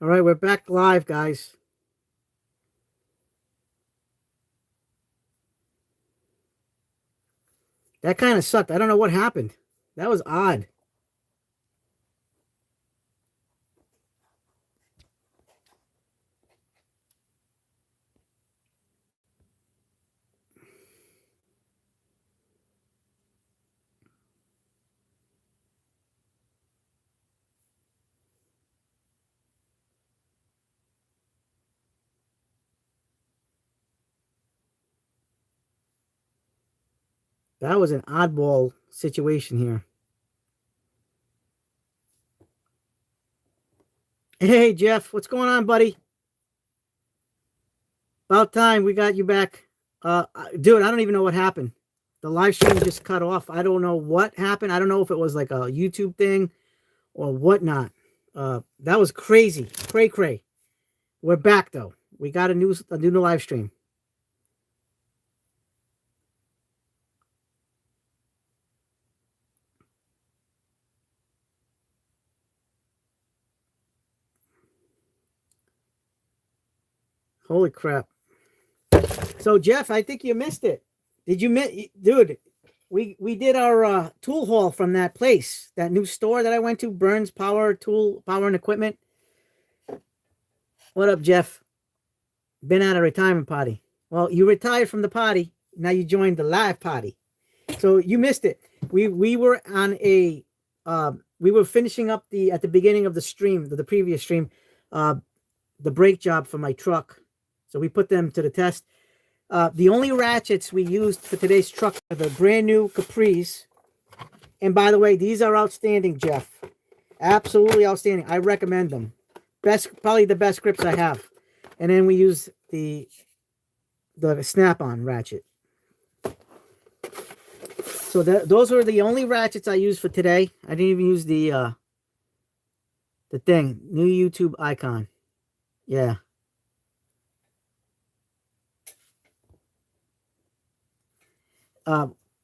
All right, we're back live, guys. That kind of sucked. I don't know what happened. That was odd. That was an oddball situation here. Hey, Jeff, what's going on, buddy? About time we got you back. Dude, I don't even know what happened. The live stream just cut off. I don't know what happened. I don't know if it was like a YouTube thing or whatnot. That was crazy. Cray cray. We're back though. We got a new live stream. Holy crap. So Jeff, I think you missed it. Did you miss, dude? We did our tool haul from that place, that new store that I went to, Burns Power and Equipment. What up, Jeff? Been at a retirement party. Well, you retired from the party. Now you joined the live party. So you missed it. We were on a we were finishing up the at the beginning of the stream, the previous stream, uh, the brake job for my truck. So we put them to the test. The only ratchets we used for today's truck are the brand new Caprice. And by the way, these are outstanding, Jeff. Absolutely outstanding. I recommend them. Probably the best grips I have. And then we use the snap-on ratchet. So those are the only ratchets I used for today. I didn't even use the thing, new YouTube icon. Yeah.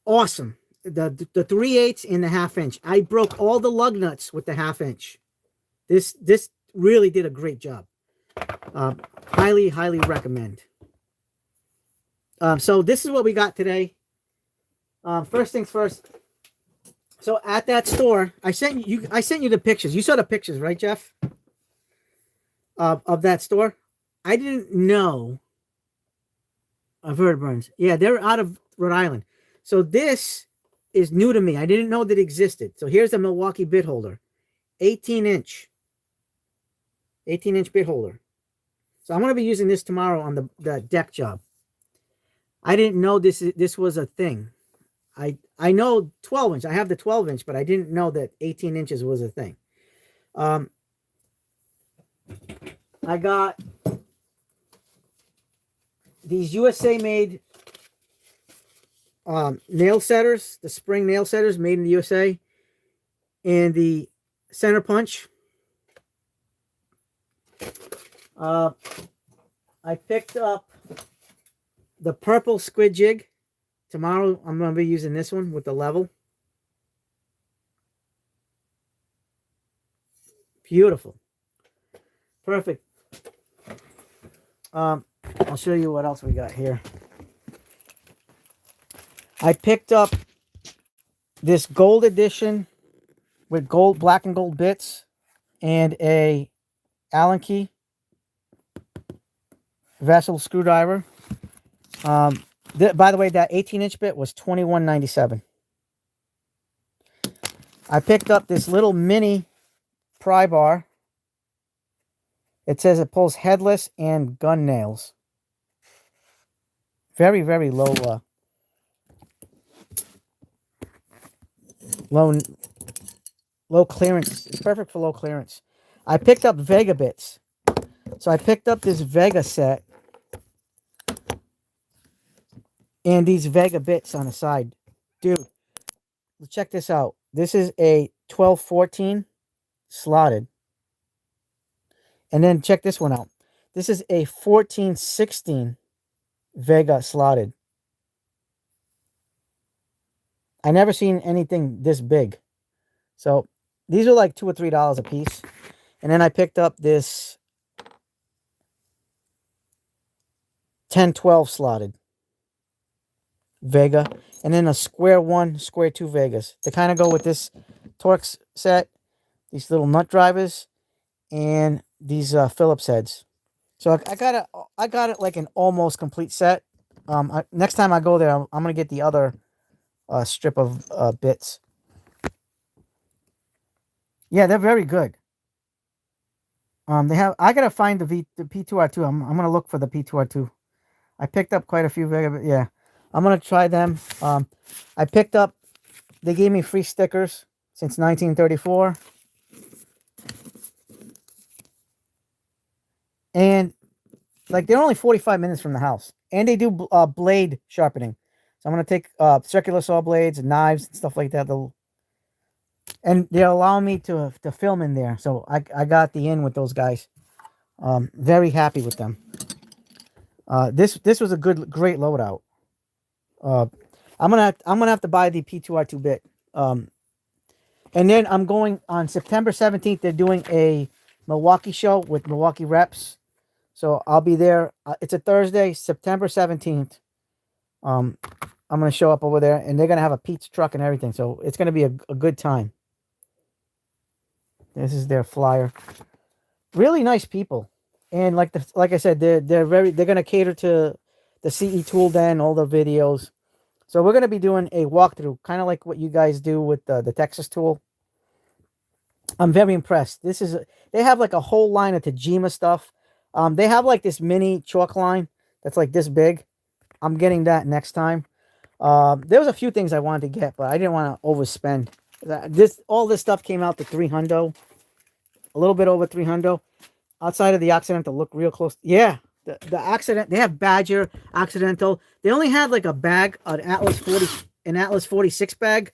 Awesome. The 3/8 and the 1/2 inch. I broke all the lug nuts with the 1/2 inch. This really did a great job. Highly recommend. So this is what we got today. First things first. So at that store, I sent you the pictures. You saw the pictures, right, Jeff? Of that store. I didn't know. I've heard of Burns. Yeah, they're out of Rhode Island. So this is new to me. I didn't know that existed. So here's the Milwaukee bit holder, 18 inch bit holder. So I'm going to be using this tomorrow on the deck job. I didn't know this was a thing. I know 12 inch. I have the 12 inch, but I didn't know that 18 inches was a thing. I got these USA made nail setters, the spring nail setters made in the USA, and the center punch. I picked up the purple squid jig. Tomorrow I'm going to be using this one with the level. Beautiful. Perfect. I'll show you what else we got here. I picked up this gold edition with black and gold bits and a Allen key vessel screwdriver. By the way, that 18-inch bit was $21.97. I picked up this little mini pry bar. It says it pulls headless and gun nails. Very low low clearance. It's perfect for low clearance. I picked up Vega bits. So I picked up this Vega set and these Vega bits on the side. Dude, check this out. This is a 1214 slotted. And then check this one out. This is a 1416 Vega slotted. I never seen anything this big. So these are like $2 or $3 a piece. And then I picked up this 10-12 slotted Vega, and then a square 1, square 2 Vegas. They kind of go with this Torx set, these little nut drivers, and these Phillips heads. So I got it like an almost complete set. Next time I go there, I'm gonna get the other strip of bits. Yeah, they're very good. They have. I gotta find the P2R2. I'm gonna look for the P2R2. I picked up quite a few. Yeah, I'm gonna try them. I picked up. They gave me free stickers since 1934, and like they're only 45 minutes from the house, and they do blade sharpening. So I'm gonna take circular saw blades and knives and stuff like that. And they allow me to film in there, so I got the in with those guys. Very happy with them. This was a great loadout. I'm gonna have to buy the P2R2 bit. And then I'm going on September 17th. They're doing a Milwaukee show with Milwaukee reps, so I'll be there. It's a Thursday, September 17th. I'm gonna show up over there, and they're gonna have a pizza truck and everything, so it's gonna be a good time. This is their flyer. Really nice people, and like I said, they're gonna cater to the CE Tool Den, all the videos. So we're gonna be doing a walkthrough, kind of like what you guys do with the Texas Tool. I'm very impressed. They have like a whole line of Tajima stuff. They have like this mini chalk line that's like this big. I'm getting that next time. There was a few things I wanted to get, but I didn't want to overspend. All this stuff came out to $300, a little bit over $300. Outside of the Occidental, look real close. Yeah, the Accident. They have Badger, Occidental. They only had like a bag, an Atlas 46 bag.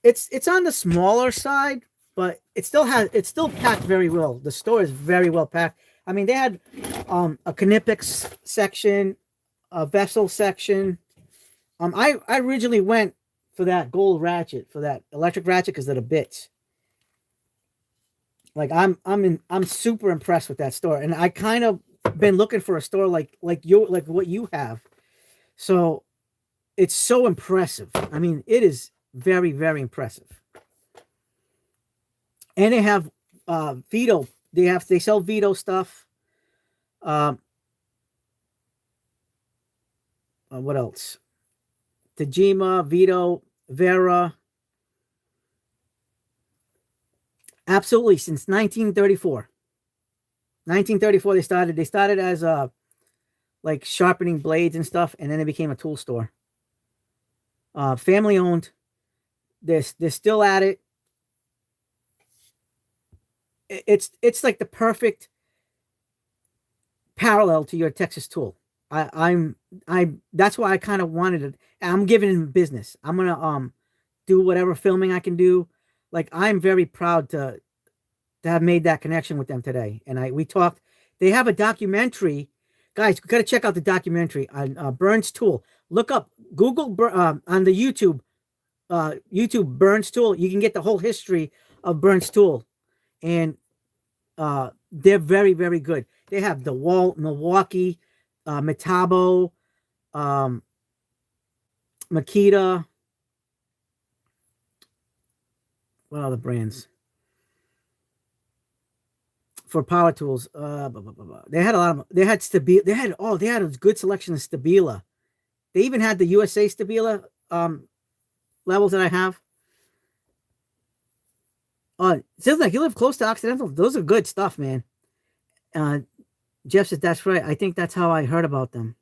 It's on the smaller side, but it's still packed very well. The store is very well packed. I mean, they had a Knipex section, a Vessel section. I originally went for that gold ratchet, for that electric ratchet, because of the bits. Like I'm super impressed with that store, and I kind of been looking for a store like what you have. So it's so impressive. I mean, it is very, very impressive. And they have Vito. They sell Vito stuff. What else? Tajima, Vito, Vera. Absolutely, since 1934. 1934 they started as like sharpening blades and stuff, and then it became a tool store. Family owned. They're still at it. It's like the perfect parallel to your Texas Tool. That's why I kind of wanted it. I'm giving them business. I'm gonna do whatever filming I can do. Like, I'm very proud to have made that connection with them today. And we talked. They have a documentary, guys. We got to check out the documentary on Burns Tool. Look up Google on the YouTube Burns Tool. You can get the whole history of Burns Tool, and they're very, very good. They have DeWalt, Milwaukee, Metabo, Makita. What other brands for power tools? They had a lot of. They had Stabila. They had a good selection of Stabila. They even had the USA Stabila levels that I have. It sounds like you live close to Occidental. Those are good stuff, man. Jeff says that's right. I think that's how I heard about them.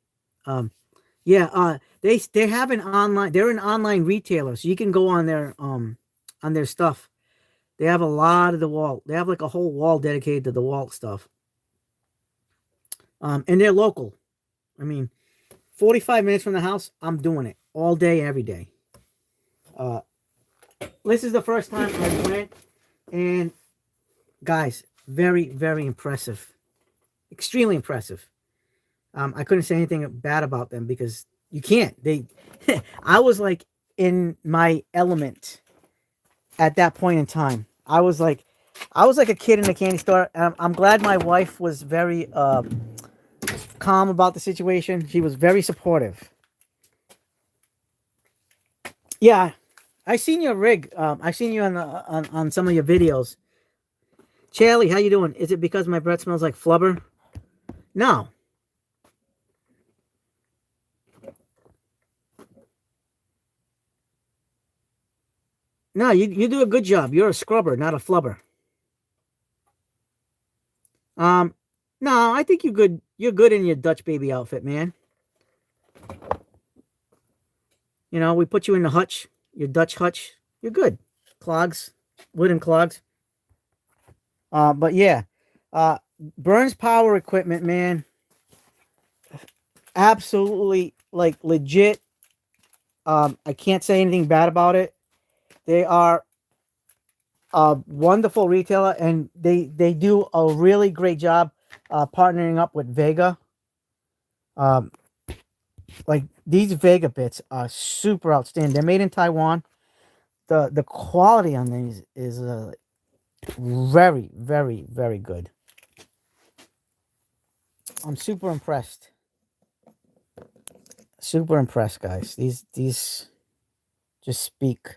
They have an online. They're an online retailer, so you can go on their stuff. They have a lot of DeWalt. They have like a whole wall dedicated to DeWalt stuff. And they're local. I mean, 45 minutes from the house, I'm doing it all day, every day. This is the first time I went, and guys, very, very impressive. Extremely impressive. I couldn't say anything bad about them because you can't. I was like in my element at that point in time. I was like, I was like a kid in a candy store. And I'm glad my wife was very calm about the situation. She was very supportive. Yeah, I seen your rig. I seen you on some of your videos. Charlie, how you doing? Is it because my breath smells like flubber? No. No, you do a good job. You're a scrubber, not a flubber. Um, no, I think you're good. You're good in your Dutch baby outfit, man. You know, we put you in the hutch, your Dutch hutch. You're good. Clogs, wooden clogs. But yeah, uh, Burns Power Equipment, man, absolutely like legit. I can't say anything bad about it. They are a wonderful retailer, and they do a really great job partnering up with Vega. Um, like these Vega bits are super outstanding. They're made in Taiwan. The quality on these is very, very, very good. I'm super impressed. Super impressed, guys. These just speak.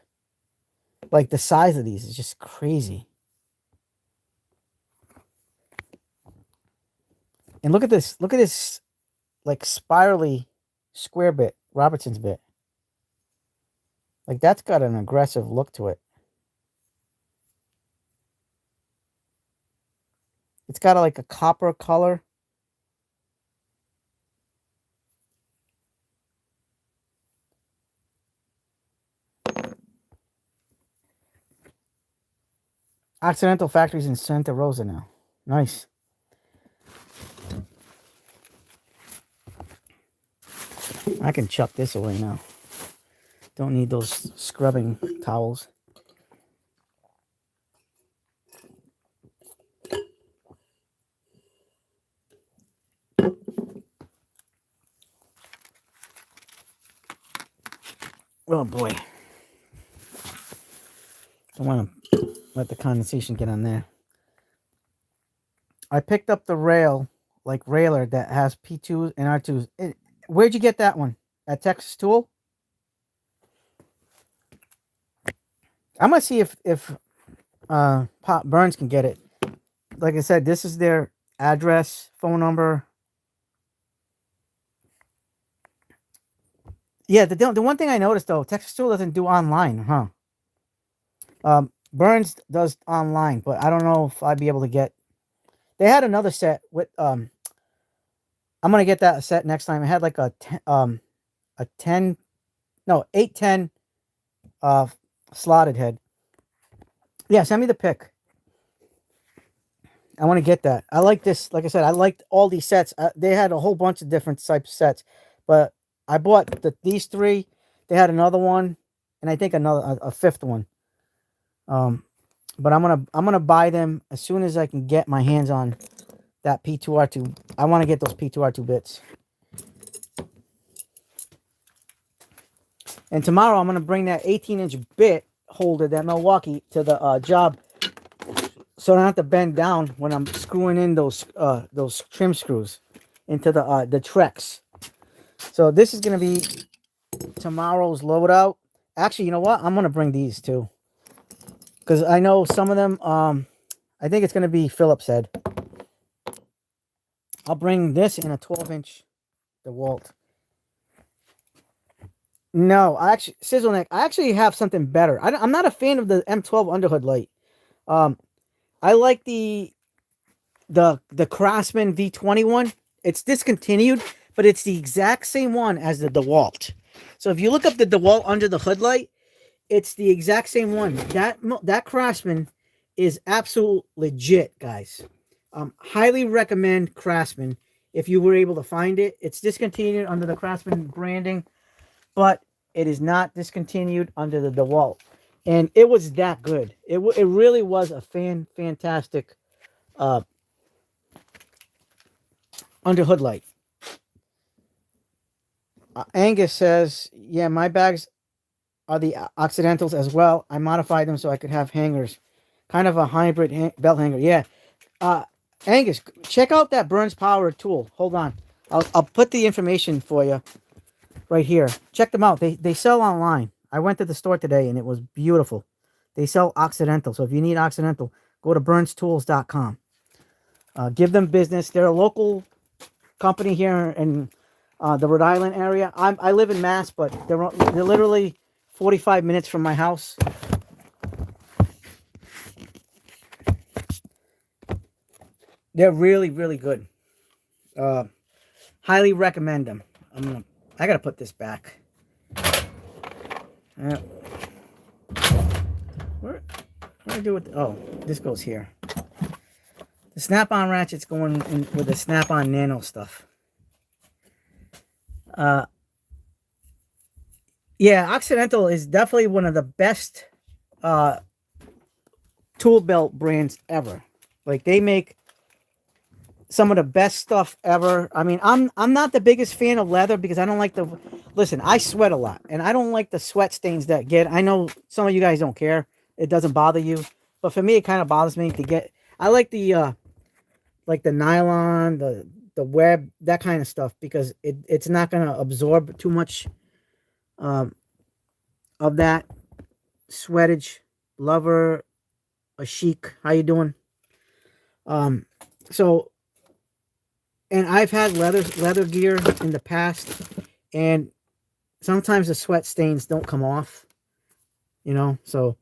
Like the size of these is just crazy. And look at this. Look at this like spirally square bit, Robertson's bit. Like that's got an aggressive look to it. It's got like a copper color. Occidental Factories in Santa Rosa now. Nice. I can chuck this away now. Don't need those scrubbing towels. Oh boy. Don't want to let the condensation get on there. I picked up the rail, like railer that has P2s and R2s. Where'd you get that one? At Texas Tool? I'm gonna see if Pop Burns can get it. Like I said, this is their address, phone number. Yeah, the one thing I noticed though, Texas Tool doesn't do online, huh? Burns does online, but I don't know if I'd be able to get. They had another set with I'm gonna get that set next time. It had like a 10, no 810 slotted head. Yeah, send me the pic. I want to get that. I like this. Like I said, I liked all these sets. They had a whole bunch of different types of sets, but I bought these three. They had another one, and I think a fifth one. But I'm gonna buy them as soon as I can get my hands on that P2R2. I want to get those P2R2 bits. And tomorrow I'm gonna bring that 18-inch bit holder, that Milwaukee, to the job, so I don't have to bend down when I'm screwing in those trim screws into the Trex. So this is gonna be tomorrow's loadout. Actually, you know what? I'm gonna bring these too, because I know some of them. I think it's gonna be Phillips head. I'll bring this in a 12-inch DeWalt. No, I actually Sizzleneck. I actually have something better. I'm not a fan of the M12 underhood light. I like the Craftsman V21. It's discontinued, but it's the exact same one as the DeWalt. So if you look up the DeWalt under the hood light, it's the exact same one. That Craftsman is absolute legit, guys. Highly recommend Craftsman if you were able to find it. It's discontinued under the Craftsman branding, but it is not discontinued under the DeWalt. And it was that good. It really was a fantastic under hood light. Angus says, yeah, my bags are the Occidentals as well. I modified them so I could have hangers. kind of a hybrid belt hanger. Yeah. Angus, check out that Burns Power tool. Hold on. I'll put the information for you right here. Check them out. They sell online. I went to the store today and it was beautiful. They sell Occidental. So if you need Occidental, go to burnstools.com. Give them business. They're a local company here in the Rhode Island area. I live in Mass, but they're literally 45 minutes from my house. They're really, really good. Highly recommend them. I gotta put this back. Where do I do it? Oh, this goes here. The snap-on ratchet's going in with the snap-on nano stuff. Yeah, Occidental is definitely one of the best tool belt brands ever. Like, they make some of the best stuff ever. I mean, I'm not the biggest fan of leather because I don't like the... Listen, I sweat a lot, and I don't like the sweat stains that get... I know some of you guys don't care. It doesn't bother you. But for me, it kind of bothers me to get... I like the nylon, the web, that kind of stuff, because it's not going to absorb too much of that sweatage. Lover, a chic, how you doing? So, and I've had leather gear in the past, and sometimes the sweat stains don't come off, you know. So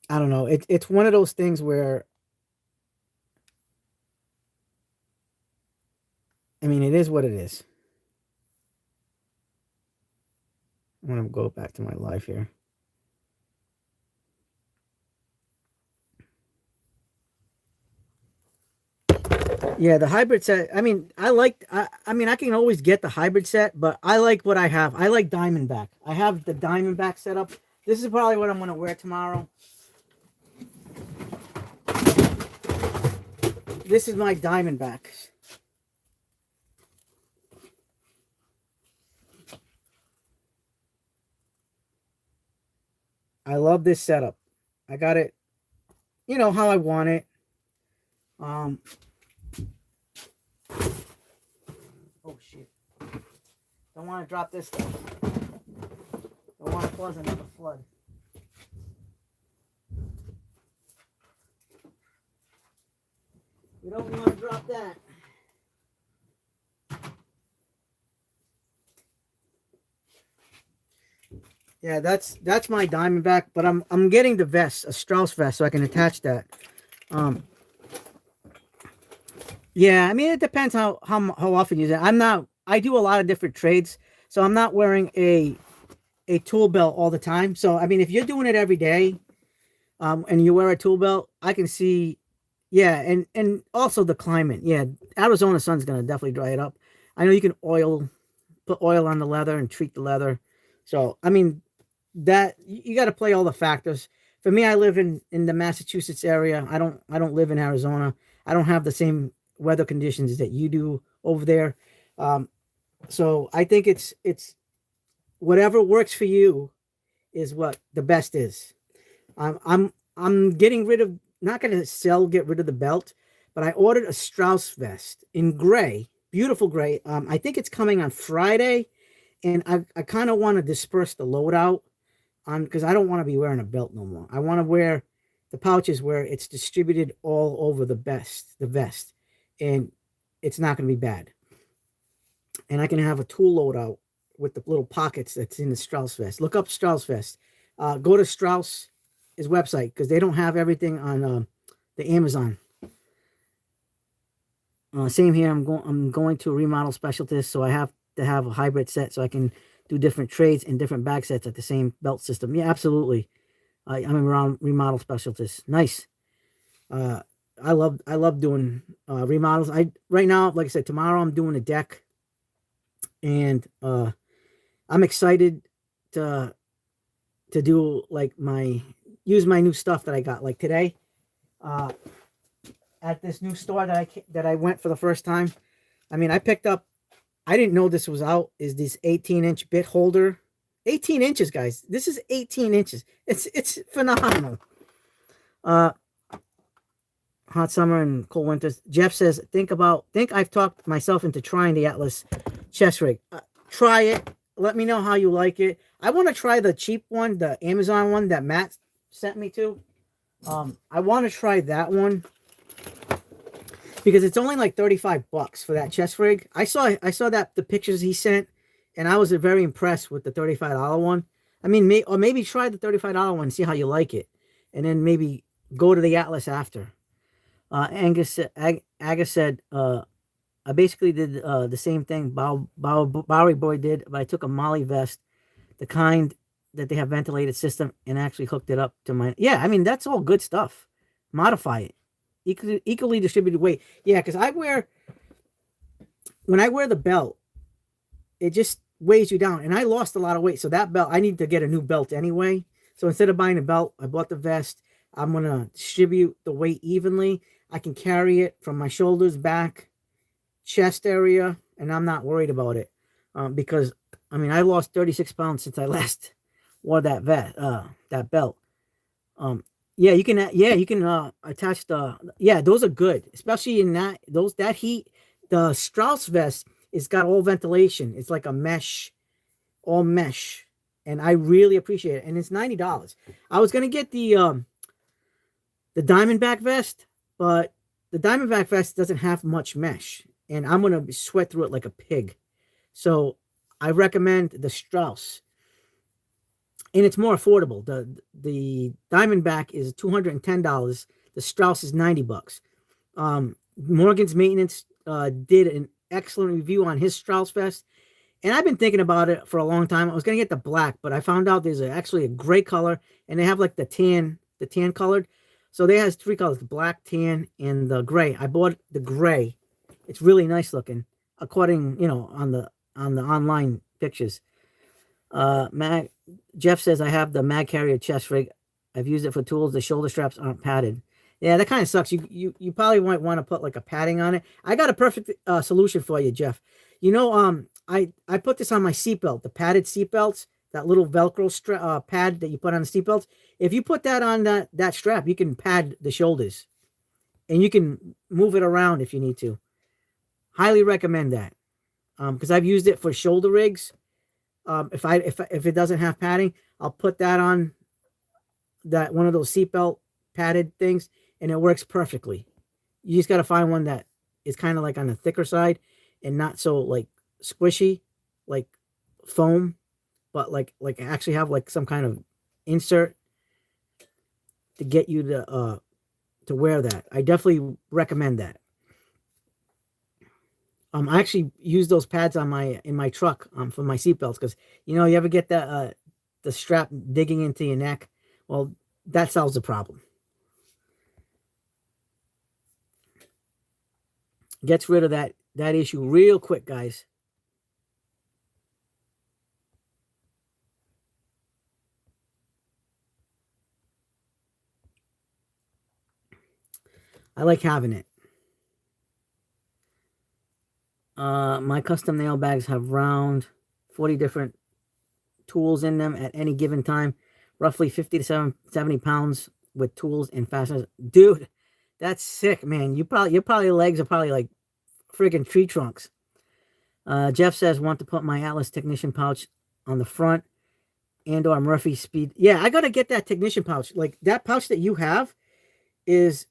I don't know. It's one of those things where, I mean, it is what it is. I'm going to go back to my live here. Yeah, the hybrid set. I mean, I mean, I can always get the hybrid set, but I like what I have. I like Diamondback. I have the Diamondback setup. This is probably what I'm going to wear tomorrow. This is my Diamondbacks. I love this setup. I got it, you know, how I want it. Oh shit. Don't want to drop this stuff. Don't want to cause another flood. We don't want to drop that. Yeah, that's my Diamondback, but I'm getting the vest, a Strauss vest, so I can attach that. Yeah, I mean, it depends how often you use it. I do a lot of different trades, so I'm not wearing a tool belt all the time. So I mean, if you're doing it every day, and you wear a tool belt, I can see. Yeah, and also the climate. Yeah, Arizona sun's gonna definitely dry it up. I know you can put oil on the leather and treat the leather. So I mean, that you got to play all the factors. For me, I live in the Massachusetts area. I don't live in Arizona. I don't have the same weather conditions that you do over there. So I think it's whatever works for you is what the best is. I'm getting rid of, not going to get rid of the belt, but I ordered a Strauss vest in gray, beautiful gray. I think it's coming on Friday, and I kind of want to disperse the load out on, because I don't want to be wearing a belt no more. I want to wear the pouches where it's distributed all over the vest, and it's not going to be bad. And I can have a tool load out with the little pockets that's in the Strauss vest. Look up Strauss vest. Go to Strauss' website, because they don't have everything on the Amazon. Same here. I'm going to a remodel specialist, so I have to have a hybrid set so I can do different trades and different bag sets at the same belt system. Yeah, absolutely. I'm around remodel specialists. Nice. I love doing remodels. Right now, like I said, tomorrow I'm doing a deck, and I'm excited to do like use my new stuff that I got. Like today, at this new store that I went for the first time. I mean, I picked up, I didn't know this was out, is this 18-inch bit holder. 18 inches, guys. This is 18 inches. It's phenomenal. Hot summer and cold winters. Jeff says, think I've talked myself into trying the Atlas chest rig. Try it. Let me know how you like it. I want to try the cheap one, the Amazon one that Matt sent me to. I want to try that one because it's only like $35 for that chest rig. I saw that the pictures he sent, and I was very impressed with the $35 one. I mean, maybe try the $35 one and see how you like it, and then maybe go to the Atlas after. Agus said, I basically did the same thing Bowery Boy did, but I took a Molly vest, the kind that they have ventilated system, and actually hooked it up to my... Yeah, I mean, that's all good stuff. Modify it. Equally distributed weight. Yeah, because when I wear the belt, it just weighs you down. And I lost a lot of weight. So that belt, I need to get a new belt anyway. So instead of buying a belt, I bought the vest. I'm going to distribute the weight evenly. I can carry it from my shoulders, back, chest area, and I'm not worried about it. Because, I mean, I lost 36 pounds since I last wore that belt. Yeah, you can attach those are good, especially in that heat. The Strauss vest is got all ventilation. It's like a mesh, all mesh, and I really appreciate it. And it's $90. I was gonna get the Diamondback vest, but the Diamondback vest doesn't have much mesh, and I'm gonna sweat through it like a pig. So I recommend the Strauss. And it's more affordable. The Diamondback is $210. The Strauss is $90. Morgan's Maintenance did an excellent review on his Strauss vest, and I've been thinking about it for a long time. I was gonna get the black, but I found out there's actually a gray color, and they have like the tan colored. So they has 3 colors: the black, tan, and the gray. I bought the gray. It's really nice looking, according on the online pictures. Jeff says, I have the Mag Carrier chest rig. I've used it for tools. The shoulder straps aren't padded. Yeah, that kind of sucks. You probably might want to put like a padding on it. I got a perfect solution for you, Jeff. I put this on my seatbelt, the padded seatbelts, that little Velcro pad that you put on the seatbelts. If you put that on that strap, you can pad the shoulders, and you can move it around if you need to. Highly recommend that, because I've used it for shoulder rigs. If it doesn't have padding, I'll put that on one of those seatbelt padded things, and it works perfectly. You just got to find one that is kind of like on the thicker side and not so like squishy, like foam, but like actually have like some kind of insert to get you to wear that. I definitely recommend that. I actually use those pads in my truck for my seatbelts, because you ever get the strap digging into your neck? Well, that solves the problem. Gets rid of that issue real quick, guys. I like having it. My custom nail bags have around 40 different tools in them at any given time, roughly 50 to 70 pounds with tools and fasteners. Dude, that's sick, man. Your legs are probably like freaking tree trunks. Jeff says, want to put my Atlas technician pouch on the front and/or Murphy Speed. Yeah, I got to get that technician pouch. Like, that pouch that you have is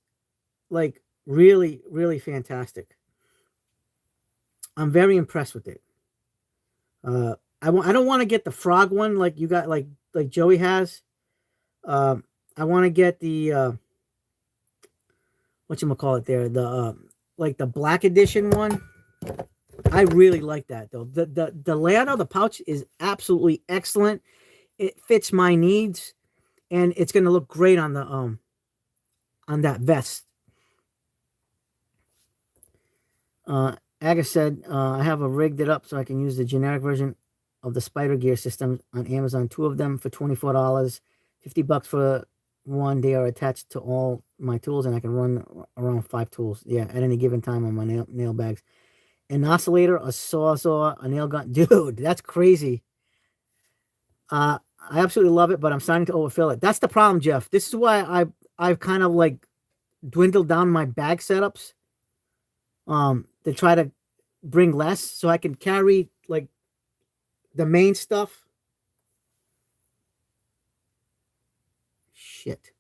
like really, really fantastic. I'm very impressed with it. I don't want to get the frog one like you got, like Joey has. I want to get the whatchamacallit there, the like the black edition one. I really like that though. The layout of the pouch is absolutely excellent. It fits my needs, and it's going to look great on the on that vest. Agus said, I have rigged it up so I can use the generic version of the Spider Gear system on Amazon. 2 of them for $24, $50 for one. They are attached to all my tools, and I can run around 5 tools. Yeah, at any given time on my nail bags. An oscillator, a saw, a nail gun. Dude, that's crazy. I absolutely love it, but I'm starting to overfill it. That's the problem, Jeff. This is why I've kind of like dwindled down my bag setups to try to bring less so I can carry like the main stuff. Shit.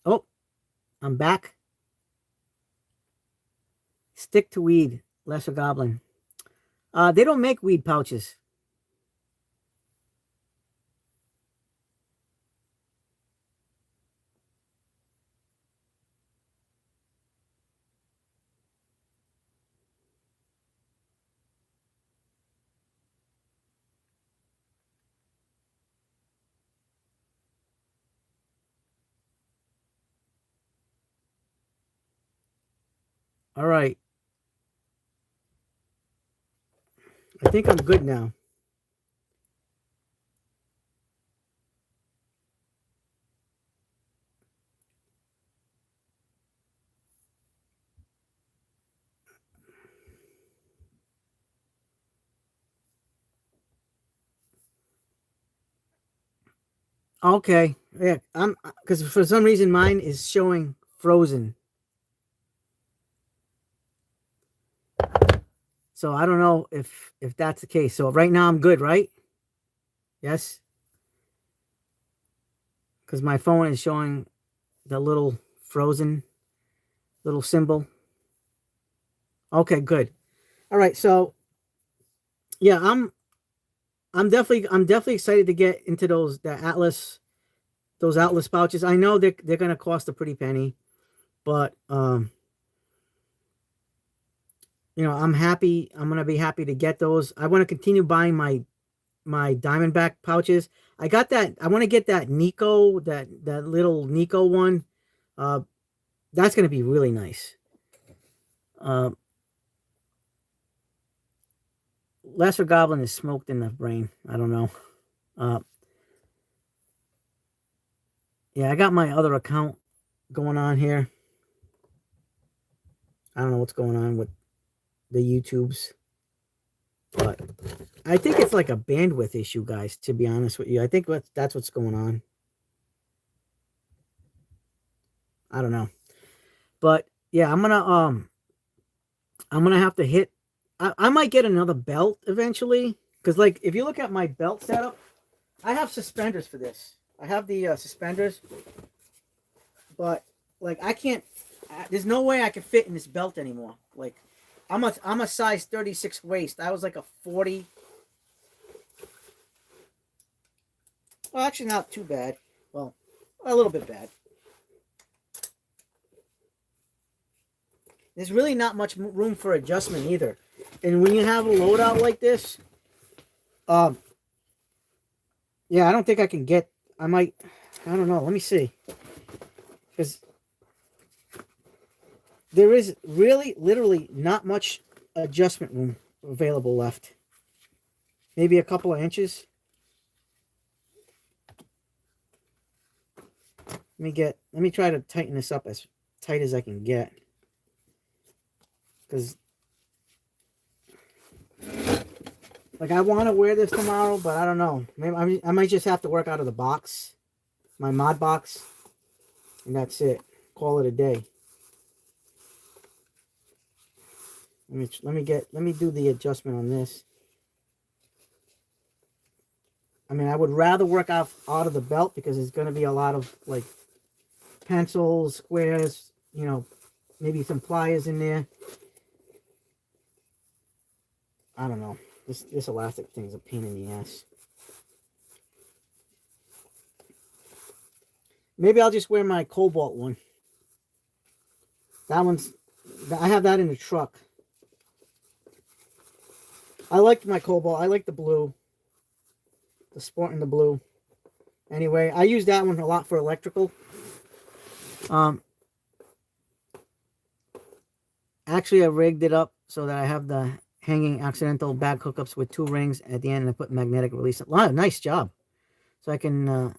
Oh, I'm back. Stick to weed, lesser goblin. They don't make weed pouches. All right. I think I'm good now. Okay. Yeah, I'm because for some reason mine is showing frozen. So I don't know if that's the case. So right now I'm good, right? Yes. Because my phone is showing the little frozen little symbol. Okay, good. All right. So yeah, I'm definitely excited to get into those Atlas pouches. I know they're gonna cost a pretty penny, but I'm happy. I'm gonna be happy to get those. I want to continue buying my Diamondback pouches. I got that. I want to get that Nico, that little Nico one. Uh, that's gonna be really nice. Uh, Lesser Goblin is smoked in the brain. I don't know. Uh, yeah, I got my other account going on here. I don't know what's going on with the YouTubes, but I think it's like a bandwidth issue, guys. To be honest with you, I think that's what's going on. I don't know, but yeah, I'm gonna have to hit. I might get another belt eventually because, like, if you look at my belt setup, I have suspenders for this. I have the suspenders, but like I can't. There's no way I can fit in this belt anymore. Like, I'm a size 36 waist. I was like a 40. Well, actually, not too bad. Well, a little bit bad. There's really not much room for adjustment either. And when you have a loadout like this, um, yeah, I don't think I can get. I might. I don't know. Let me see. Because there is really, literally not much adjustment room available left. Maybe a couple of inches. Let me try to tighten this up as tight as I can get. Because, like, I want to wear this tomorrow, but I don't know. Maybe I might just have to work out of the box, my mod box, and that's it. Call it a day. Let me do the adjustment on this. I mean, I would rather work out of the belt because there's going to be a lot of like pencils, squares, maybe some pliers in there. I don't know. This elastic thing is a pain in the ass. Maybe I'll just wear my Cobalt one. I have that in the truck. I like my Cobalt. I like the blue. The Sport in the blue. Anyway, I use that one a lot for electrical. Actually, I rigged it up so that I have the hanging accidental bag hookups with 2 rings at the end, and I put magnetic release. Wow, nice job. so I can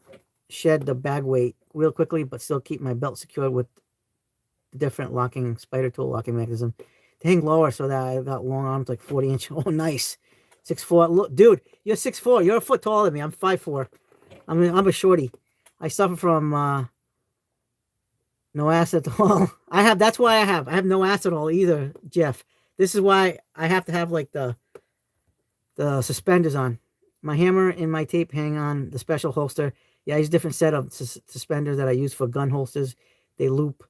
shed the bag weight real quickly, but still keep my belt secured with the different locking spider tool locking mechanism to hang lower so that I got long arms like 40 inch. Oh, nice. 6'4". Look, dude, you're 6'4". You're a foot taller than me. I'm 5'4". I'm a shorty. I suffer from no acetol. That's why I have no acetol either, Jeff. This is why I have to have like the suspenders on. My hammer and my tape hang on the special holster. Yeah, I use a different set of suspenders that I use for gun holsters. They loop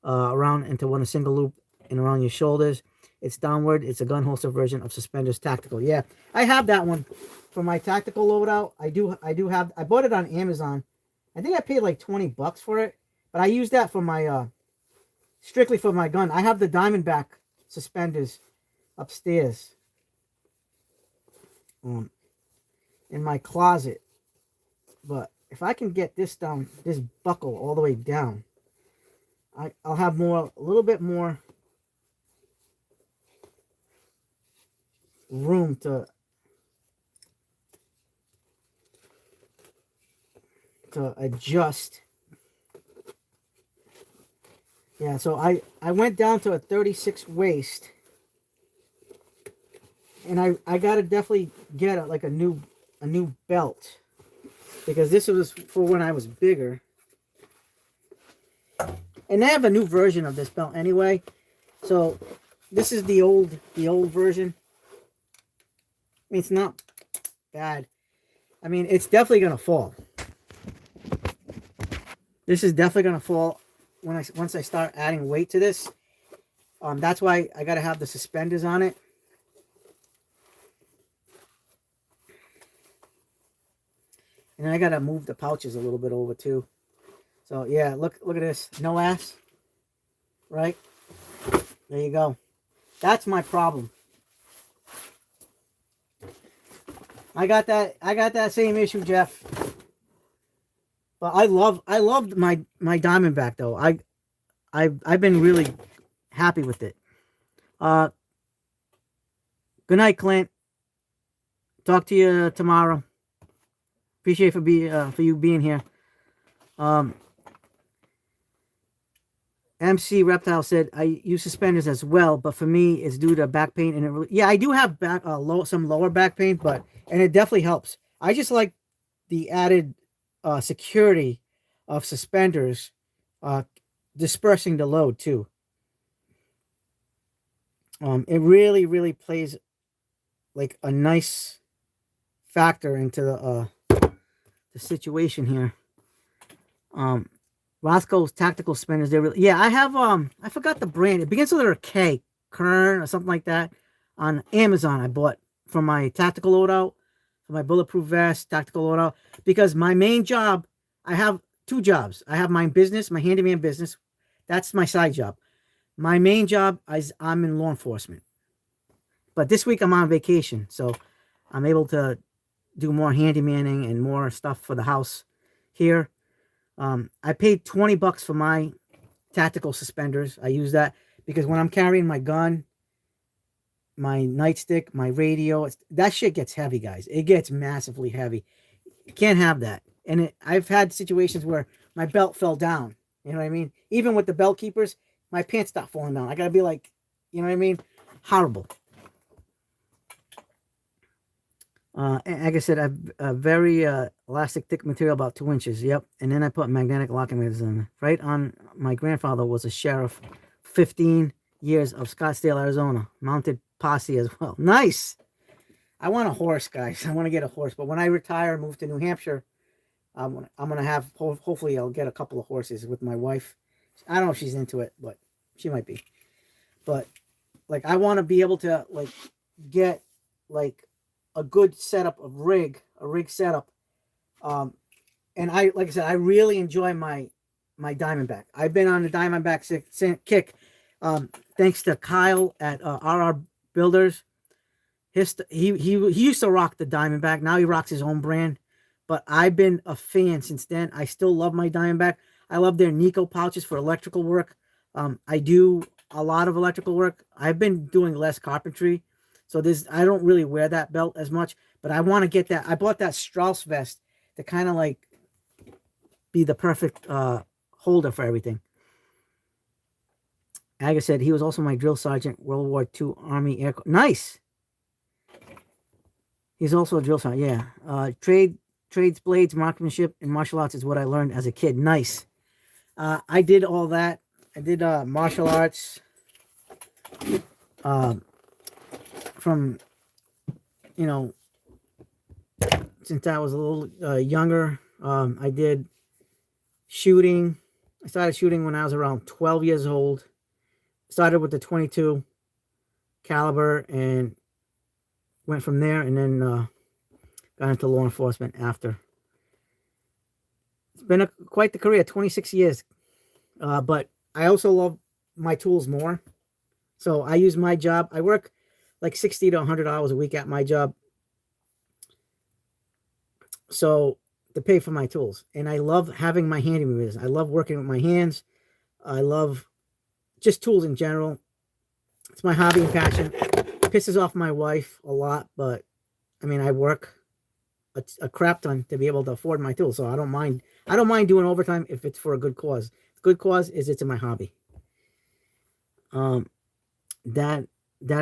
around into one single loop and around your shoulders. It's downward. It's a gun holster version of suspenders tactical. Yeah, I have that one for my tactical loadout. I do have. I bought it on Amazon. I think I paid like $20 for it, but I use that for my strictly for my gun. I have the Diamondback suspenders upstairs in my closet, but if I can get this down, this buckle all the way down, I'll have a little bit more room to adjust. Yeah, so I went down to a 36 waist, and I gotta definitely get a new belt, because this was for when I was bigger. And they have a new version of this belt anyway. So this is the old version. I mean, it's not bad. I mean, it's definitely gonna fall. This is definitely gonna fall once I start adding weight to this. That's why I gotta have the suspenders on it. And I gotta move the pouches a little bit over too. So yeah, look at this. No ass. Right? There you go. That's my problem. I got that same issue, Jeff. But I loved my Diamondback though. I've been really happy with it. Good night, Clint. Talk to you tomorrow. Appreciate for you being here. MC Reptile said I use suspenders as well, but for me it's due to back pain, and yeah, I do have some lower back pain, and it definitely helps. I just like the added security of suspenders dispersing the load too. It really plays like a nice factor into the situation here. Roscoe's tactical suspenders, I have I forgot the brand. It begins with a K, Kern or something like that. On Amazon, I bought for my tactical loadout, for my bulletproof vest, tactical loadout, because my main job, I have two jobs. I have my business, my handyman business. That's my side job. My main job is I'm in law enforcement. But this week I'm on vacation, so I'm able to do more handymaning and more stuff for the house here. I paid $20 for my tactical suspenders. I use that because when I'm carrying my gun, my nightstick, my radio, that shit gets heavy, guys. It gets massively heavy. You can't have that. And I've had situations where my belt fell down. You know what I mean? Even with the belt keepers, my pants stop falling down. I gotta be like, you know what I mean? Horrible. Like I said, I have a very elastic, thick material, about 2 inches. Yep. And then I put magnetic locking mechanism right on. My grandfather was a sheriff, 15 years of Scottsdale, Arizona, mounted posse as well. Nice. I want a horse, guys. I want to get a horse. But when I retire and move to New Hampshire, I'm going to have, hopefully I'll get a couple of horses with my wife. I don't know if she's into it, but she might be. But like, I want to be able to like get like a good setup of a rig setup. And like I said, I really enjoy my Diamondback. I've been on the Diamondback kick. Thanks to Kyle at RR Builders. He used to rock the Diamondback. Now he rocks his own brand. But I've been a fan since then. I still love my Diamondback. I love their Nico pouches for electrical work. I do a lot of electrical work. I've been doing less carpentry. So I don't really wear that belt as much, but I want to get that. I bought that Strauss vest to kind of like be the perfect holder for everything. Aga said he was also my drill sergeant, World War II Army Air Corps. Nice. He's also a drill sergeant. Yeah. Trades, blades, marksmanship, and martial arts is what I learned as a kid. Nice. I did all that. I did martial arts from, you know, since I was a little younger. I did shooting. I started shooting when I was around 12 years old. Started with the 22 caliber and went from there, and then got into law enforcement after. It's been quite the career, 26 years. But I also love my tools more. So I use my job. I work like 60 to 100 hours a week at my job. So to pay for my tools. And I love having my handyman business. I love working with my hands. I love just tools in general. It's my hobby and passion. It pisses off my wife a lot, but I mean, I work a crap ton to be able to afford my tools. So I don't mind doing overtime if it's for a good cause. The good cause is it's in my hobby. That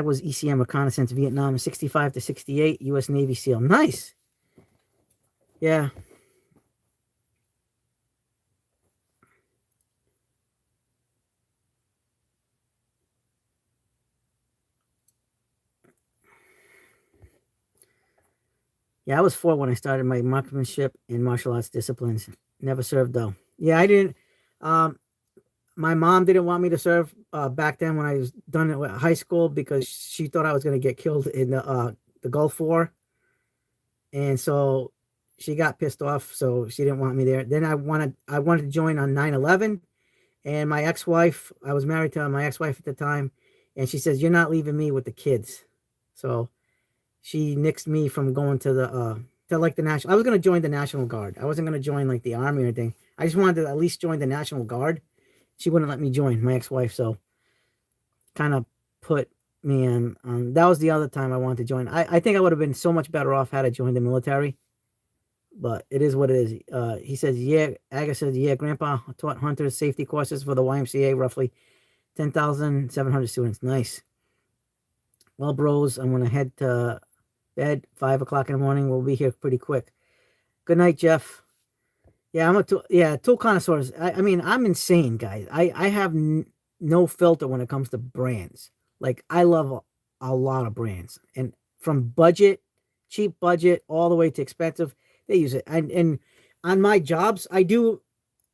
was ECM reconnaissance Vietnam, 65 to 68, U.S. Navy SEAL. Nice. Yeah. Yeah, I was 4 when I started my marksmanship and martial arts disciplines. Never served though. Yeah, I didn't. My mom didn't want me to serve back then when I was done at high school because she thought I was going to get killed in the Gulf War, and so she got pissed off. So she didn't want me there. Then I wanted to join on 9/11, and my ex-wife. I was married to my ex-wife at the time, and she says, "You're not leaving me with the kids," so she nixed me from going to the national. I was going to join the National Guard. I wasn't going to join like the Army or anything. I just wanted to at least join the National Guard. She wouldn't let me join, my ex-wife, so kind of put me in. That was the other time I wanted to join. I think I would have been so much better off had I joined the military, but it is what it is. He says, yeah, Aga says, yeah, Grandpa taught hunters safety courses for the YMCA, roughly 10,700 students. Nice. Well, bros, I'm going to head to bed, 5 o'clock in the morning. We'll be here pretty quick. Good night, Jeff. Yeah, I'm a tool connoisseur. I mean, I'm insane, guys. I have no filter when it comes to brands. Like, I love a lot of brands, and from cheap budget, all the way to expensive, they use it. And on my jobs, I do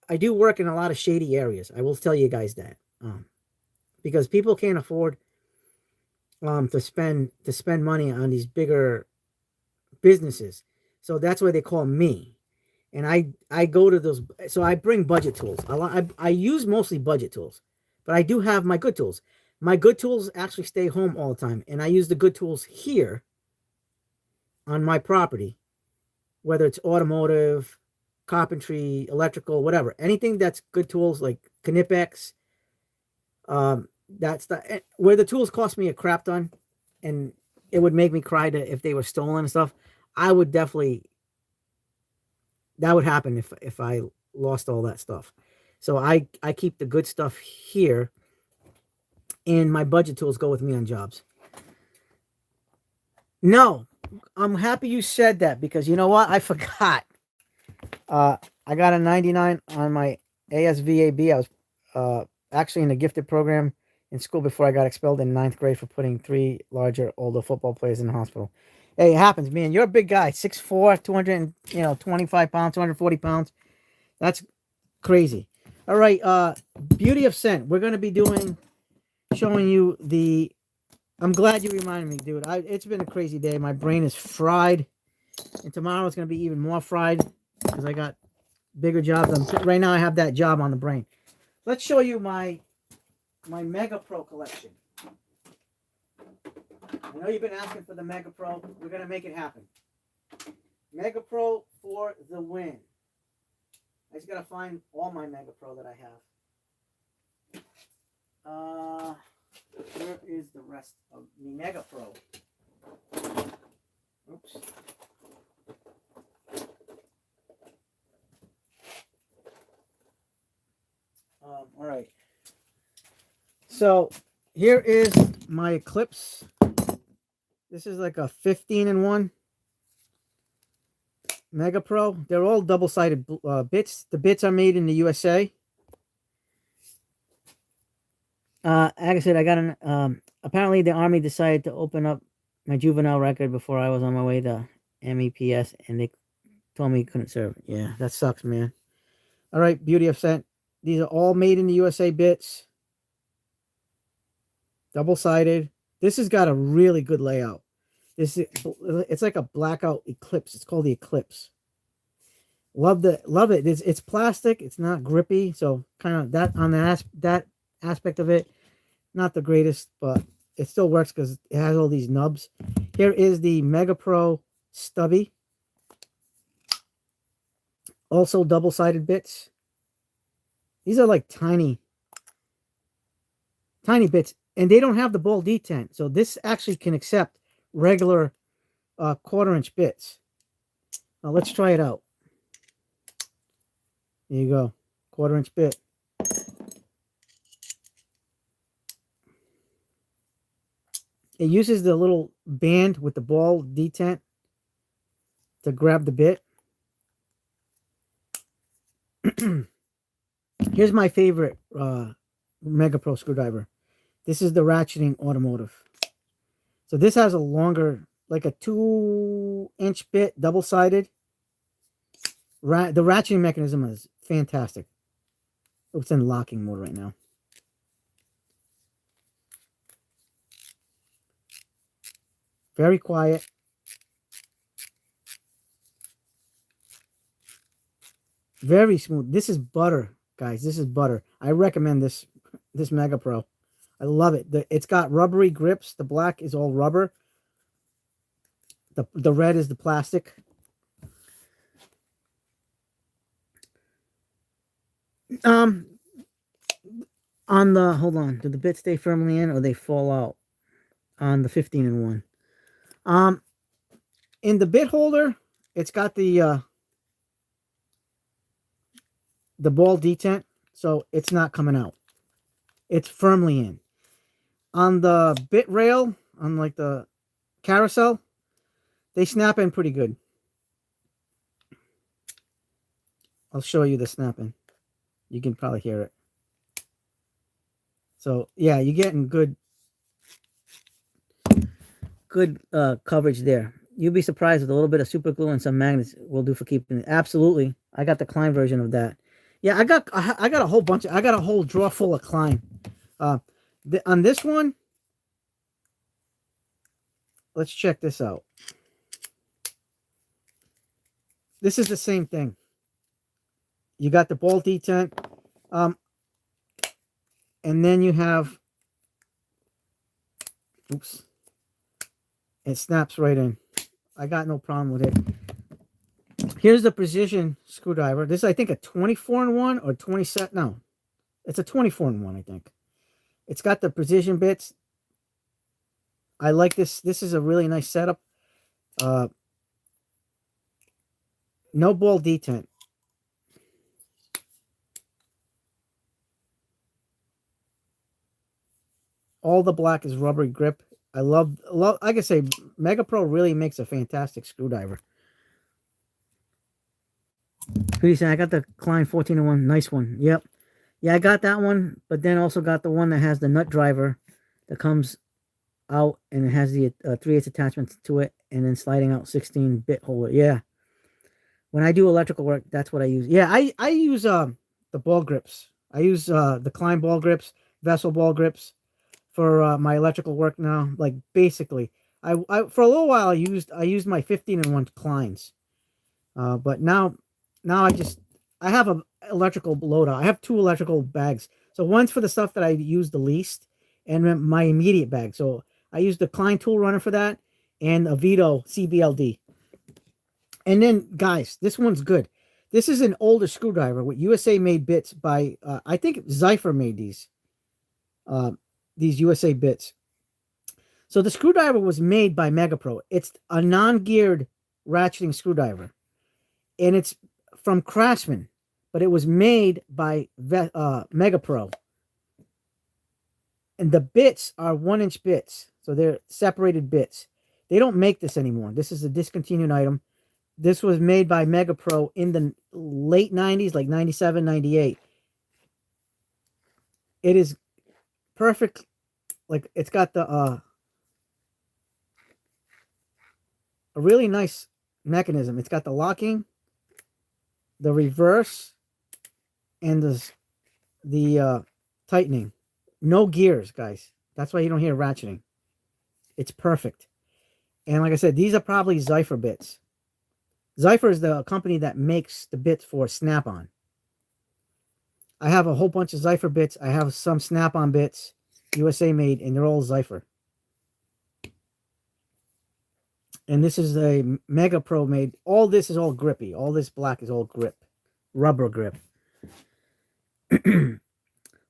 work in a lot of shady areas. I will tell you guys that, because people can't afford to spend money on these bigger businesses, so that's why they call me. And I go to those, so I bring budget tools. I use mostly budget tools, but I do have my good tools. My good tools actually stay home all the time, and I use the good tools here on my property, whether it's automotive, carpentry, electrical, whatever. Anything that's good tools like Knipex, that's where the tools cost me a crap ton, and it would make me cry if they were stolen and stuff. I would definitely. That would happen if I lost all that stuff. So I keep the good stuff here, and my budget tools go with me on jobs. No, I'm happy you said that, because you know what? I forgot. I got a 99 on my ASVAB. I was actually in the gifted program in school before I got expelled in 9th grade for putting 3 larger, older football players in the hospital. Hey, it happens, man. You're a big guy, 6'4", 225 pounds, 240 pounds. That's crazy. All right, Beauty of Scent. We're going to be showing you the... I'm glad you reminded me, dude. It's been a crazy day. My brain is fried. And tomorrow it's going to be even more fried because I got bigger jobs. Right now I have that job on the brain. Let's show you my Mega Pro collection. I know you've been asking for the Mega Pro. We're going to make it happen. Mega Pro for the win. I just got to find all my Mega Pro that I have. Where is the rest of the Mega Pro? Oops. So here is my Eclipse. This is like a 15-in-1 Mega Pro. They're all double-sided bits. The bits are made in the USA. Like I said, I got an apparently the Army decided to open up my juvenile record before I was on my way to MEPS, and they told me couldn't serve. Yeah, that sucks, man. All right, Beauty of Scent. These are all made in the USA bits. Double-sided. This has got a really good layout. It's like a blackout Eclipse. It's called the Eclipse. Love it. It's plastic. It's not grippy, so kind of that on that aspect of it, not the greatest, but it still works because it has all these nubs. Here is the Mega Pro Stubby. Also double-sided bits. These are like tiny bits, and they don't have the ball detent, so this actually can accept regular 1/4-inch bits. Now let's try it out. There you go, 1/4-inch bit. It uses the little band with the ball detent to grab the bit. Here's my favorite Mega Pro screwdriver. This is the Ratcheting Automotive. So this has a longer, like a 2-inch bit, double-sided. The ratcheting mechanism is fantastic. It's in locking mode right now. Very quiet. Very smooth. This is butter, guys. This is butter. I recommend this Mega Pro. I love it. It's got rubbery grips. The black is all rubber. The red is the plastic. On the, hold on, do the bits stay firmly in or they fall out on the 15-in-1? In the bit holder, it's got the ball detent, so it's not coming out. It's firmly in. On the bit rail, on like the carousel, they snap in pretty good. I'll show you the snapping. You can probably hear it. So yeah, you're getting good coverage there. You'll be surprised with a little bit of super glue and some magnets will do for keeping it. Absolutely. I got the Klein version of that. Yeah, I got a whole bunch of, I got a whole drawer full of Klein. On this one, let's check this out. This is the same thing. You got the ball detent, and then you have, oops, it snaps right in. I got no problem with it. Here's the precision screwdriver. This is, I think, a 24-in-1 or 27. No, it's a 24-in-1, I think. It's got the precision bits. I like this. This is a really nice setup. No ball detent. All the black is rubbery grip. I love, like I say, Mega Pro really makes a fantastic screwdriver. Who you saying? I got the Klein 14-in-1. Nice one. Yep. Yeah, I got that one, but then also got the one that has the nut driver that comes out and it has the 3/8 attachment to it and then sliding out 16-bit holder. Yeah. When I do electrical work, that's what I use. Yeah, I use the ball grips. I use the Klein ball grips, Vessel ball grips for my electrical work now. Like basically, I for a little while I used my 15-in-1 Kleins, but now I have a electrical loadout. I have 2 electrical bags. So one's for the stuff that I use the least, and my immediate bag. So I use the Klein tool runner for that, and a Vito CBLD. And then, guys, this one's good. This is an older screwdriver with USA-made bits by, I think Zypher made these USA bits. So the screwdriver was made by Mega Pro. It's a non-geared ratcheting screwdriver. And it's from Craftsman, but it was made by Mega Pro. And the bits are 1-inch bits. So they're separated bits. They don't make this anymore. This is a discontinued item. This was made by Mega Pro in the late 90s, like 97, 98. It is perfect. Like, it's got the a really nice mechanism. It's got the locking, the reverse, and the tightening. No gears, guys. That's why you don't hear ratcheting. It's perfect. And like I said, these are probably Zypher bits. Zypher is the company that makes the bits for Snap-on. I have a whole bunch of Zypher bits. I have some Snap-on bits, USA made, and they're all Zypher. And this is a Mega Pro made. All this is all grippy. All this black is all grip. Rubber grip.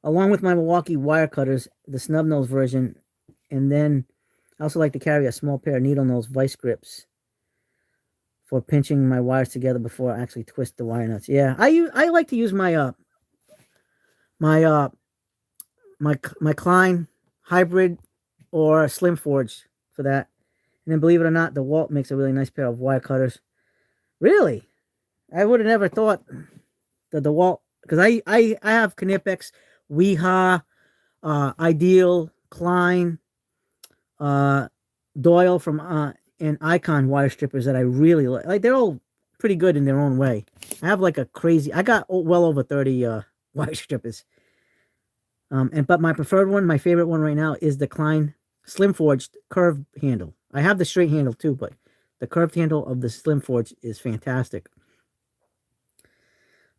Along with my Milwaukee wire cutters, the snub nose version, and then I also like to carry a small pair of needle nose vice grips for pinching my wires together before I actually twist the wire nuts. Yeah, I like to use my my Klein hybrid or Slim Forge for that. And then, believe it or not, DeWalt makes a really nice pair of wire cutters. Really, I would have never thought the DeWalt, because I have Knipex, Weha, Ideal, Klein, Doyle from and Icon wire strippers that I really like. Like, they're all pretty good in their own way. I have like a crazy. I got well over 30 wire strippers. But my preferred one, my favorite one right now, is the Klein Slim Forged curved handle. I have the straight handle too, but the curved handle of the Slim Forge is fantastic.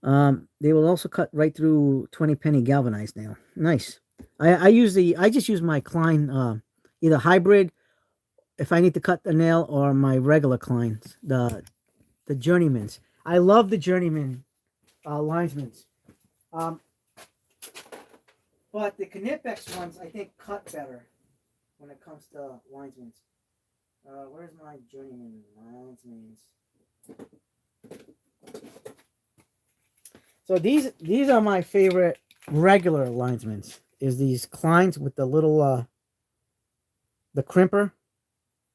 They will also cut right through 20 penny galvanized now. Nice. I just use my Klein either hybrid if I need to cut the nail, or my regular Kleins, the Journeymans. I love the Journeyman linesmans. But the Knipex ones, I think, cut better when it comes to linesmans. Where's my Journeyman linesmans? So these are my favorite regular linesmans. Is these Kleins with the little the crimper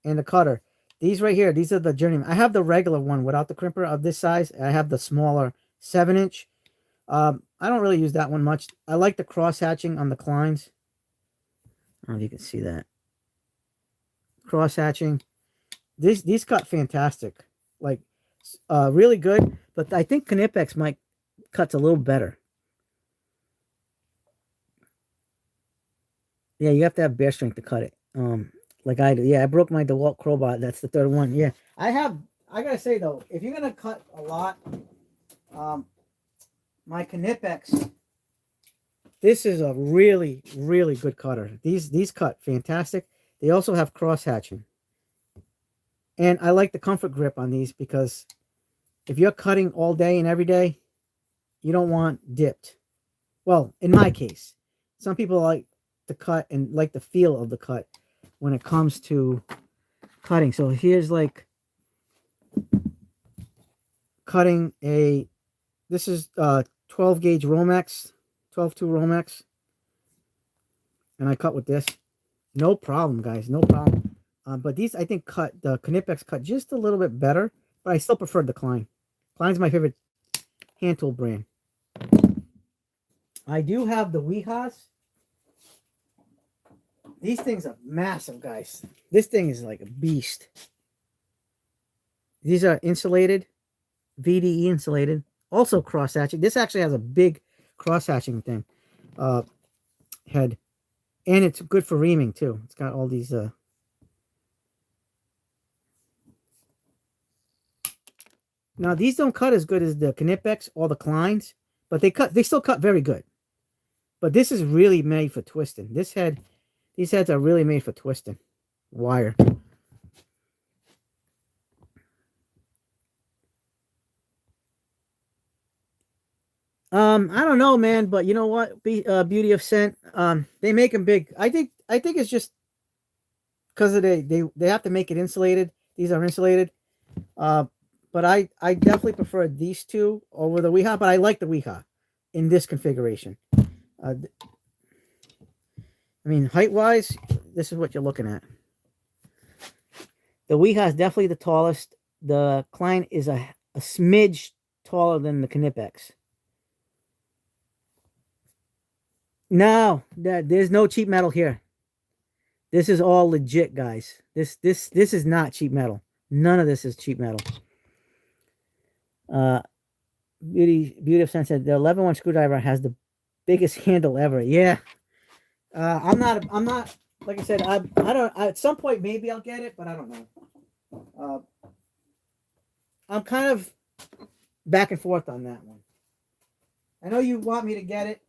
and the cutter. These right here, these are the Journeyman. I have the regular one without the crimper of this size. I have the smaller 7-inch. I don't really use that one much. I like the cross hatching on the Kleins. I don't know if you can see that. Cross hatching. These cut fantastic. Like, really good. But I think Knipex might cuts a little better. Yeah, you have to have bear strength to cut it. Like I do. Yeah, I broke my DeWalt crowbar. That's the third one. Yeah, I gotta say though, if you're gonna cut a lot, my Knipex, this is a really, really good cutter. These cut fantastic. They also have cross hatching. And I like the comfort grip on these because if you're cutting all day and every day, you don't want dipped. Well, in my case, some people like to cut and like the feel of the cut when it comes to cutting. So here's like cutting this is 12 gauge Romex, 12-2 Romex. And I cut with this. No problem, guys. No problem. But these, I think, the Knipex cut just a little bit better. But I still prefer the Klein. Klein's my favorite hand tool brand. I do have the Wehas. These things are massive, guys. This thing is like a beast. These are insulated. VDE insulated. Also cross-hatching. This actually has a big cross-hatching thing. Head. And it's good for reaming, too. It's got all these... Now, these don't cut as good as the Knipex or the Kleins, but they still cut very good. But this is really made for twisting. These heads are really made for twisting. Wire. I don't know, man, but you know what? Beauty of Scent. They make them big. I think it's just because they have to make it insulated. These are insulated. But I definitely prefer these two over the Weha, but I like the Weha in this configuration. I mean, height-wise, this is what you're looking at. The Weha is definitely the tallest. The Klein is a smidge taller than the Knipex. No, there's no cheap metal here. This is all legit, guys. This is not cheap metal. None of this is cheap metal. Beauty of Sense said the 11-1 screwdriver has the biggest handle ever. Yeah. I'm not like I said, I don't at some point maybe I'll get it, but I don't know. I'm kind of back and forth on that one. I know you want me to get it,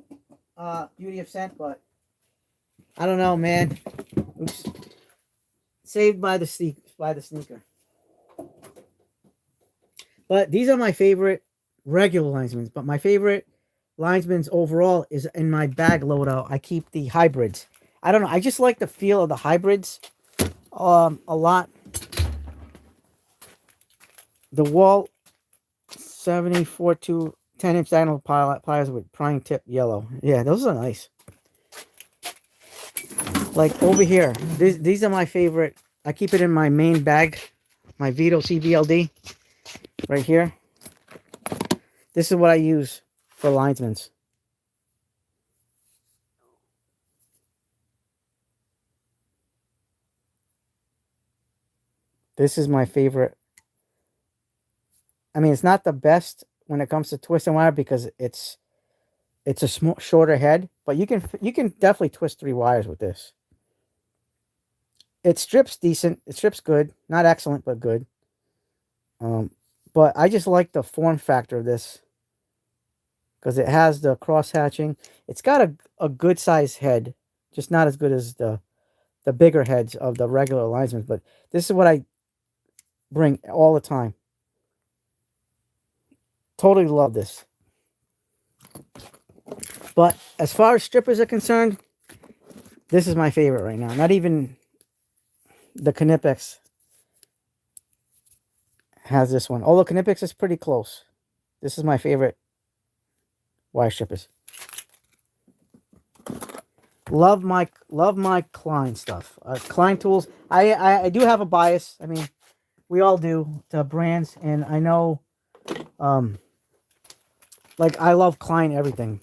Beauty of Scent, but I don't know, man. Oops. Saved by the sneaker. But these are my favorite regular linesmans. But my favorite linesmans overall is in my bag loadout. I keep the hybrids. I don't know. I just like the feel of the hybrids a lot. The Walt 74-2 10-inch diagonal pliers with prying tip yellow. Yeah, those are nice. Like over here, these are my favorite. I keep it in my main bag, my Vito CBLD, right here. This is what I use for linesmans. This is my favorite. I mean, it's not the best when it comes to twist and wire because it's a shorter head, but you can definitely twist 3 wires with this. It strips decent. It strips good. Not excellent, but good. But I just like the form factor of this because it has the cross hatching. It's got a good size head, just not as good as the bigger heads of the regular linesmen. But this is what I bring all the time. Totally love this. But as far as strippers are concerned, this is my favorite right now. Not even the Knipex has this one. Although Knipex is pretty close. This is my favorite wire strippers. Love my Klein stuff. Klein tools. I do have a bias. I mean, we all do to brands, and I know, like I love Klein everything.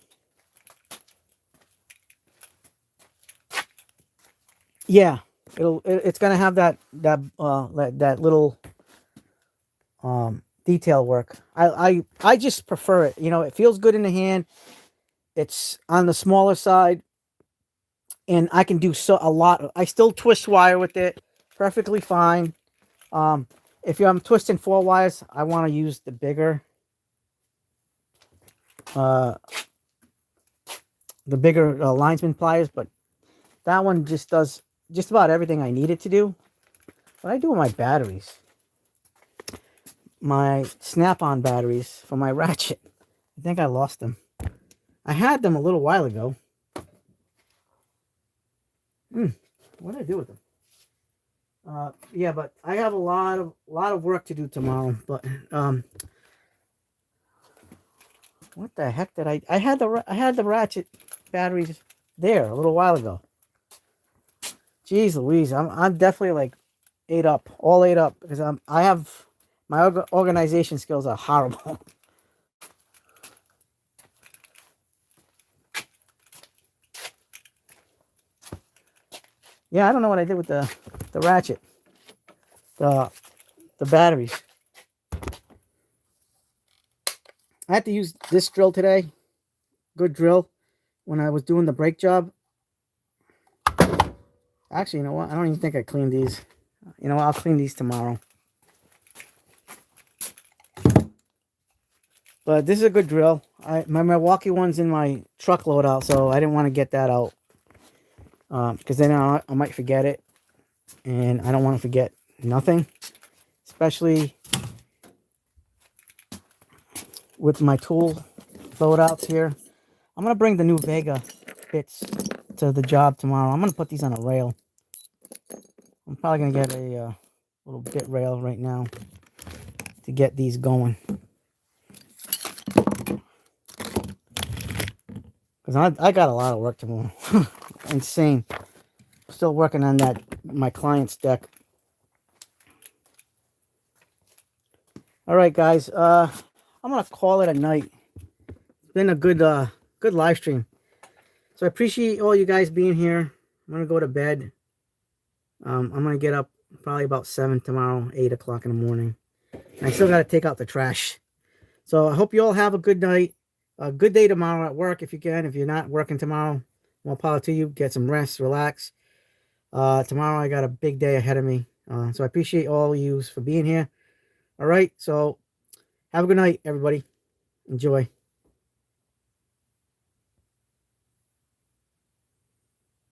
Yeah, it's gonna have that little detail work. I just prefer it. You know, it feels good in the hand. It's on the smaller side, and I can do a lot. I still twist wire with it perfectly fine. If I'm twisting 4 wires, I want to use the bigger linesman pliers, but that one just does just about everything I need it to do. What I do with my batteries, my snap-on batteries for my ratchet, I think I lost them. I had them a little while ago. What did I do with them? Yeah, but I have a lot of work to do tomorrow. But what the heck did I had the ratchet batteries there a little while ago. Jeez Louise, I'm definitely like all ate up because I have my organization skills are horrible. Yeah, I don't know what I did with the ratchet, the batteries. I had to use this drill today. Good drill when I was doing the brake job. Actually, you know what? I don't even think I cleaned these. You know what? I'll clean these tomorrow. But this is a good drill. My Milwaukee one's in my truck loadout, so I didn't want to get that out. Because then I might forget it. And I don't want to forget nothing. Especially with my tool loadouts here. I'm going to bring the new Vega bits to the job tomorrow. I'm going to put these on a rail. I'm probably going to get a little bit rail right now to get these going. Because I got a lot of work tomorrow. Insane. Still working on that, my client's deck. All right, guys. I'm gonna call it a night. It's been a good good live stream. So I appreciate all you guys being here. I'm gonna go to bed. I'm gonna get up probably about 7 tomorrow, 8 o'clock in the morning. And I still gotta take out the trash. So I hope you all have a good night. A good day tomorrow at work if you can. If you're not working tomorrow, more power to you. Get some rest, relax. Tomorrow I got a big day ahead of me. So I appreciate all you for being here. All right. So have a good night, everybody. Enjoy.